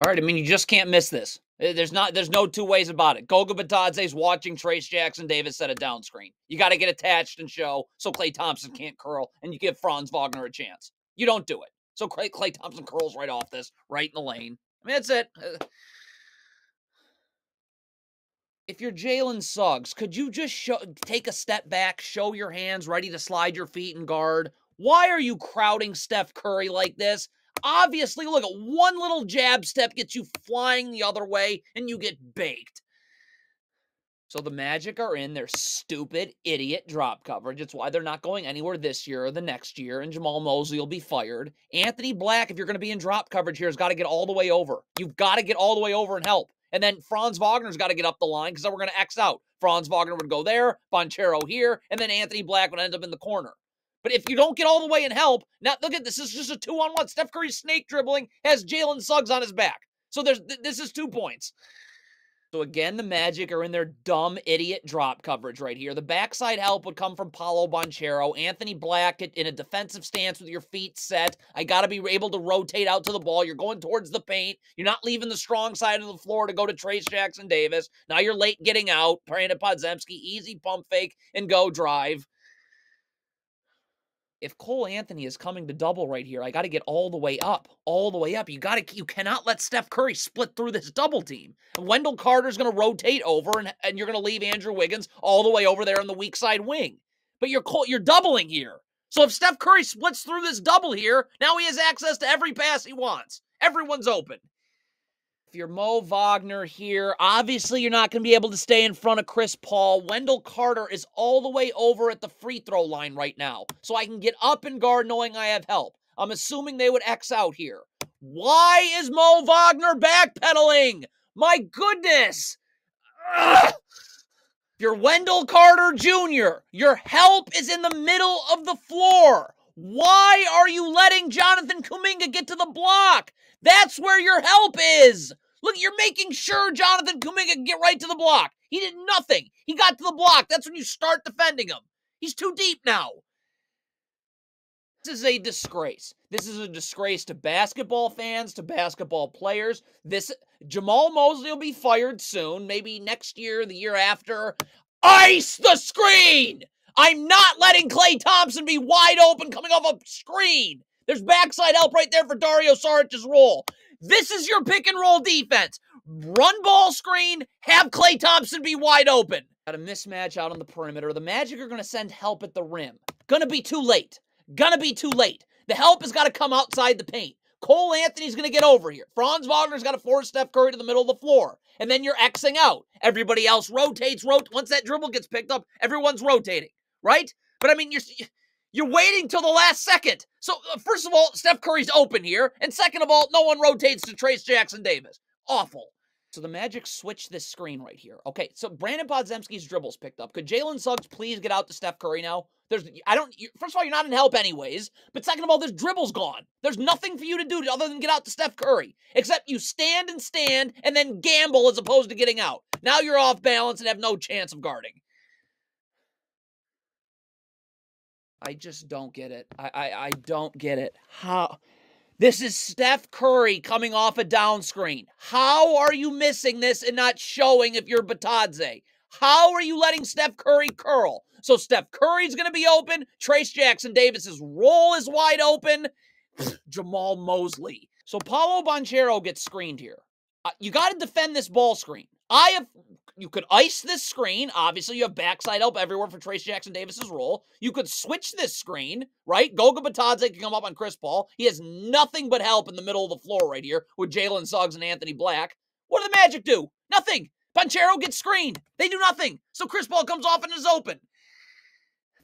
All right, I mean, you just can't miss this. There's no two ways about it. Goga Batadze's watching Trace Jackson Davis set a down screen. You got to get attached and show so Klay Thompson can't curl, and you give Franz Wagner a chance. You don't do it. So Klay Thompson curls right off this, right in the lane. I mean, that's it. If you're Jalen Suggs, could you just take a step back, show your hands, ready to slide your feet and guard? Why are you crowding Steph Curry like this? Obviously, look at one little jab step gets you flying the other way, and you get baked. So the Magic are in their stupid, idiot drop coverage. It's why they're not going anywhere this year or the next year, and Jamal Mosley will be fired. Anthony Black, if you're going to be in drop coverage here, has got to get all the way over. You've got to get all the way over and help. And then Franz Wagner's got to get up the line because then we're going to X out. Franz Wagner would go there, Banchero here, and then Anthony Black would end up in the corner. But if you don't get all the way and help, now look at this. This is just a 2-on-1. Steph Curry snake dribbling has Jalen Suggs on his back. So this is 2 points. So again, the Magic are in their dumb, idiot drop coverage right here. The backside help would come from Paolo Banchero. Anthony Black in a defensive stance with your feet set. I got to be able to rotate out to the ball. You're going towards the paint. You're not leaving the strong side of the floor to go to Trace Jackson Davis. Now you're late getting out. Brandon Podziemski, easy pump fake and go drive. If Cole Anthony is coming to double right here, I got to get all the way up, You cannot let Steph Curry split through this double team. Wendell Carter's going to rotate over, and you're going to leave Andrew Wiggins all the way over there on the weak side wing. But you're doubling here. So if Steph Curry splits through this double here, now he has access to every pass he wants. Everyone's open. If you're Mo Wagner here, obviously you're not going to be able to stay in front of Chris Paul. Wendell Carter is all the way over at the free throw line right now. So I can get up and guard knowing I have help. I'm assuming they would X out here. Why is Mo Wagner backpedaling? My goodness. Ugh. You're Wendell Carter Jr. Your help is in the middle of the floor. Why are you letting Jonathan Kuminga get to the block? That's where your help is. Look, you're making sure Jonathan Kuminga can get right to the block. He did nothing. He got to the block. That's when you start defending him. He's too deep now. This is a disgrace. This is a disgrace to basketball fans, to basketball players. Jamal Mosley will be fired soon, maybe next year, the year after. Ice the screen! I'm not letting Klay Thompson be wide open coming off a screen. There's backside help right there for Dario Saric's roll. This is your pick and roll defense. Run ball screen, have Klay Thompson be wide open. Got a mismatch out on the perimeter. The Magic are going to send help at the rim. Gonna be too late. The help has got to come outside the paint. Cole Anthony's going to get over here. Franz Wagner's got to force Steph Curry to the middle of the floor. And then you're Xing out. Everybody else rotates. Once that dribble gets picked up, everyone's rotating, right? But I mean, you're waiting till the last second. So first of all, Steph Curry's open here. And second of all, no one rotates to Trace Jackson Davis. Awful. So the Magic switch this screen right here. Okay, so Brandon Podziemski's dribble's picked up. Could Jalen Suggs please get out to Steph Curry now? First of all, you're not in help anyways. But second of all, this dribble's gone. There's nothing for you to do other than get out to Steph Curry. Except you stand and then gamble as opposed to getting out. Now you're off balance and have no chance of guarding. I just don't get it. I don't get it. How? This is Steph Curry coming off a down screen. How are you missing this and not showing if you're Batadze? How are you letting Steph Curry curl? So Steph Curry's going to be open. Trace Jackson Davis's roll is wide open. Jamal Mosley. So Paolo Banchero gets screened here. You got to defend this ball screen. You could ice this screen. Obviously, you have backside help everywhere for Trace Jackson Davis's roll. You could switch this screen, right? Goga Batadze can come up on Chris Paul. He has nothing but help in the middle of the floor right here with Jalen Suggs and Anthony Black. What do the Magic do? Nothing. Banchero gets screened. They do nothing. So Chris Paul comes off and is open.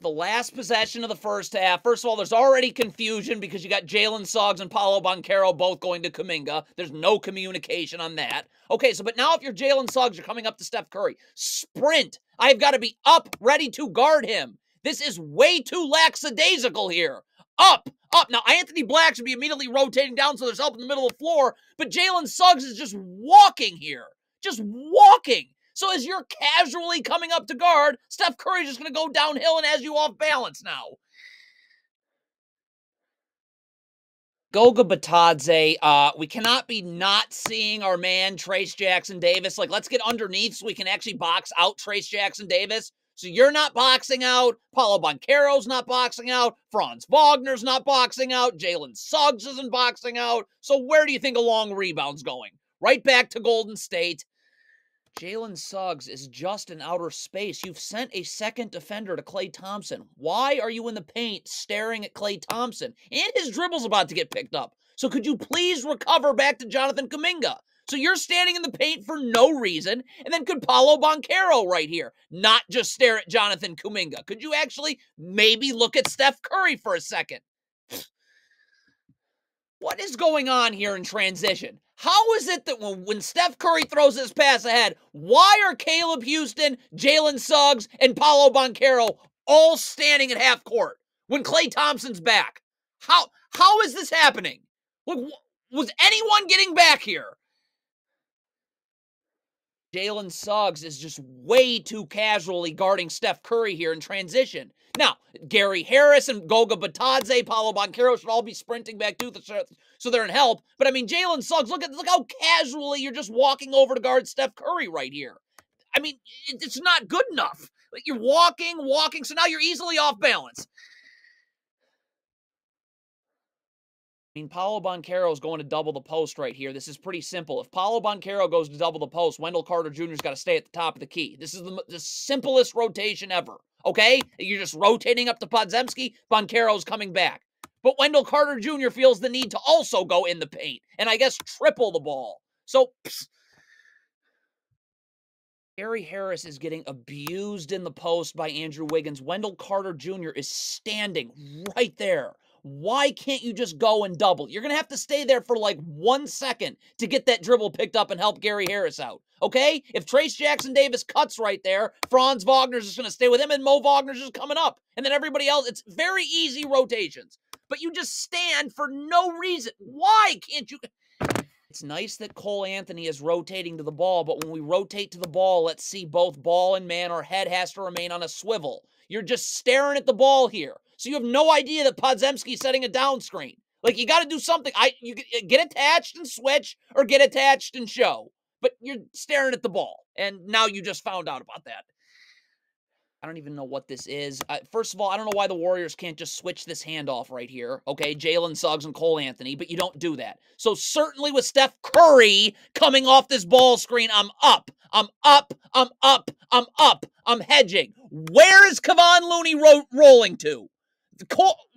The last possession of the first half. First of all, there's already confusion because you got Jalen Suggs and Paolo Banchero both going to Kuminga. There's no communication on that. Okay, but now if you're Jalen Suggs, you're coming up to Steph Curry. Sprint. I've got to be up, ready to guard him. This is way too lackadaisical here. Up. Now, Anthony Black should be immediately rotating down so there's help in the middle of the floor, but Jalen Suggs is just walking here. Just walking. So as you're casually coming up to guard, Steph Curry's just going to go downhill and has you off balance now. Goga Batadze, we cannot be not seeing our man, Trayce Jackson-Davis. Like, let's get underneath so we can actually box out Trayce Jackson-Davis. So you're not boxing out. Paulo Banchero's not boxing out. Franz Wagner's not boxing out. Jalen Suggs isn't boxing out. So where do you think a long rebound's going? Right back to Golden State. Jalen Suggs is just in outer space. You've sent a second defender to Klay Thompson. Why are you in the paint staring at Klay Thompson? And his dribble's about to get picked up. So could you please recover back to Jonathan Kuminga? So you're standing in the paint for no reason. And then could Paulo Banchero right here not just stare at Jonathan Kuminga? Could you actually maybe look at Steph Curry for a second? What is going on here in transition? How is it that when Steph Curry throws this pass ahead, why are Caleb Houston, Jalen Suggs, and Paulo Banchero all standing at half court when Klay Thompson's back? How is this happening? Was anyone getting back here? Jalen Suggs is just way too casually guarding Steph Curry here in transition. Now, Gary Harris and Goga Batadze, Paulo Banchero should all be sprinting back to so they're in help. But I mean, Jalen Suggs, look how casually you're just walking over to guard Steph Curry right here. I mean, it's not good enough. Like, you're walking, so now you're easily off balance. I mean, Paulo Banchero is going to double the post right here. This is pretty simple. If Paulo Banchero goes to double the post, Wendell Carter Jr.'s got to stay at the top of the key. This is the simplest rotation ever, okay? You're just rotating up to Podziemski. Banchero's coming back. But Wendell Carter Jr. feels the need to also go in the paint and I guess triple the ball. So, Gary Harris is getting abused in the post by Andrew Wiggins. Wendell Carter Jr. is standing right there. Why can't you just go and double? You're going to have to stay there for like 1 second to get that dribble picked up and help Gary Harris out, okay? If Trayce Jackson-Davis cuts right there, Franz Wagner's just going to stay with him and Mo Wagner's just coming up. And then everybody else, it's very easy rotations. But you just stand for no reason. Why can't you? It's nice that Cole Anthony is rotating to the ball, but when we rotate to the ball, let's see both ball and man, our head has to remain on a swivel. You're just staring at the ball here. So you have no idea that Podziemski's setting a down screen. Like, you got to do something. You get attached and switch or get attached and show. But you're staring at the ball. And now you just found out about that. I don't even know what this is. First of all, I don't know why the Warriors can't just switch this handoff right here. Okay, Jalen Suggs and Cole Anthony, but you don't do that. So certainly with Steph Curry coming off this ball screen, I'm up. I'm up. I'm up. I'm up. I'm hedging. Where is Kevon Looney rolling to?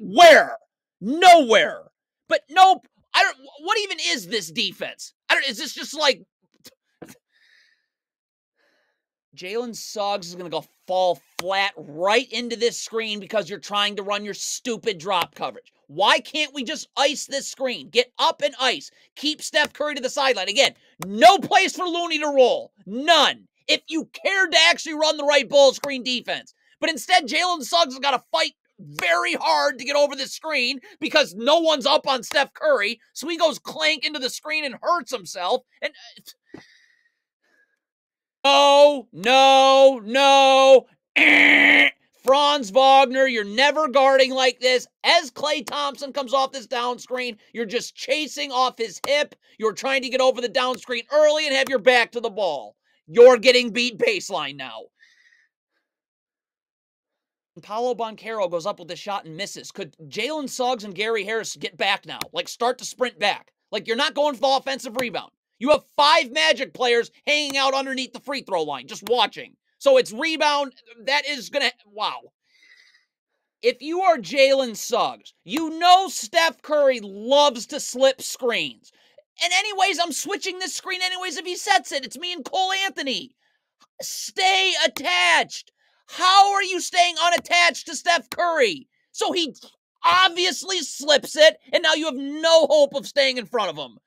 Where? Nowhere. But nope. What even is this defense? Is this just like Jalen Suggs is going to go fall flat right into this screen because you're trying to run your stupid drop coverage. Why can't we just ice this screen? Get up and ice. Keep Steph Curry to the sideline. Again, no place for Looney to roll. None. If you cared to actually run the right ball screen defense. But instead, Jalen Suggs has got to fight very hard to get over this screen because no one's up on Steph Curry. So he goes clank into the screen and hurts himself. And No. Franz Wagner, you're never guarding like this. As Klay Thompson comes off this down screen, you're just chasing off his hip. You're trying to get over the down screen early and have your back to the ball. You're getting beat baseline now. Paulo Banchero goes up with the shot and misses. Could Jalen Suggs and Gary Harris get back now? Like, start to sprint back. Like, you're not going for the offensive rebound. You have 5 Magic players hanging out underneath the free throw line, just watching. So it's rebound. That is going to, wow. If you are Jalen Suggs, you know Steph Curry loves to slip screens. And anyways, I'm switching this screen anyways if he sets it. It's me and Cole Anthony. Stay attached. How are you staying unattached to Steph Curry? So he obviously slips it, and now you have no hope of staying in front of him.